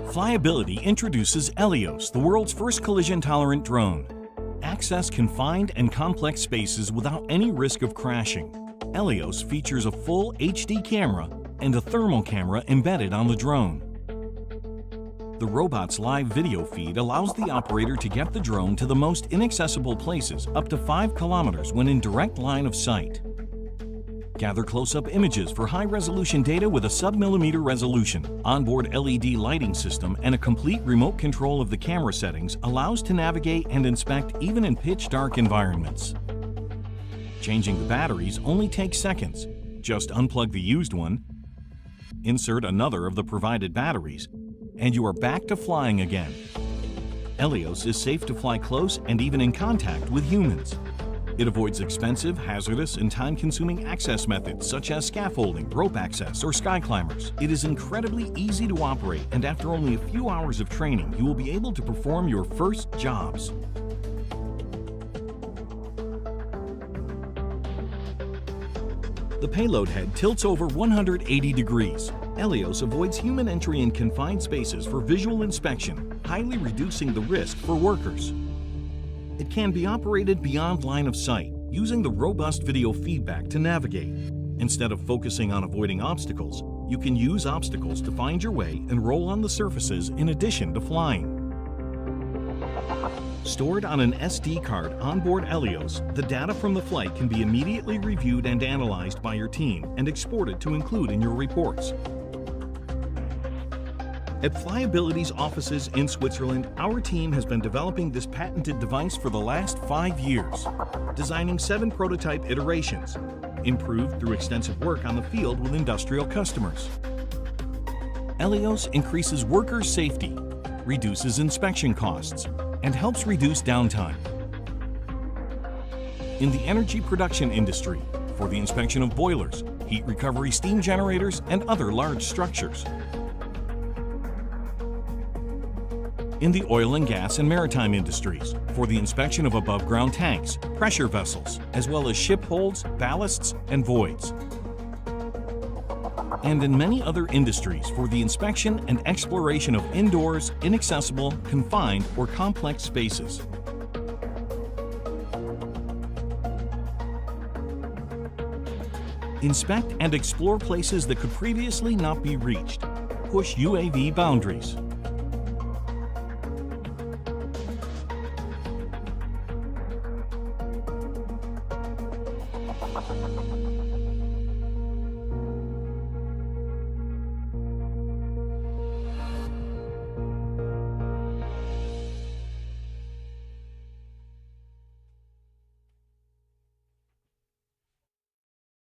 Flyability introduces Elios, the world's first collision-tolerant drone. Access confined and complex spaces without any risk of crashing. Elios features a full HD camera and a thermal camera embedded on the drone. The robot's live video feed allows the operator to get the drone to the most inaccessible places up to 5 kilometers when in direct line of sight. Gather close-up images for high-resolution data with a sub-millimeter resolution. Onboard LED lighting system and a complete remote control of the camera settings allows to navigate and inspect even in pitch-dark environments. Changing the batteries only takes seconds. Just unplug the used one, insert another of the provided batteries, and you are back to flying again. Elios is safe to fly close and even in contact with humans. It avoids expensive, hazardous, and time-consuming access methods such as scaffolding, rope access, or sky climbers. It is incredibly easy to operate, and after only a few hours of training, you will be able to perform your first jobs. The payload head tilts over 180 degrees. Elios avoids human entry in confined spaces for visual inspection, highly reducing the risk for workers. It can be operated beyond line of sight, using the robust video feedback to navigate. Instead of focusing on avoiding obstacles, you can use obstacles to find your way and roll on the surfaces in addition to flying. Stored on an SD card onboard Elios, the data from the flight can be immediately reviewed and analyzed by your team and exported to include in your reports. At Flyability's offices in Switzerland, our team has been developing this patented device for the last 5 years, designing 7 prototype iterations, improved through extensive work on the field with industrial customers. Elios increases workers' safety, reduces inspection costs, and helps reduce downtime. In the energy production industry, for the inspection of boilers, heat recovery steam generators, and other large structures. In the oil and gas and maritime industries, for the inspection of above-ground tanks, pressure vessels, as well as ship holds, ballasts, and voids. And in many other industries for the inspection and exploration of indoors, inaccessible, confined, or complex spaces. Inspect and explore places that could previously not be reached. Push UAV boundaries.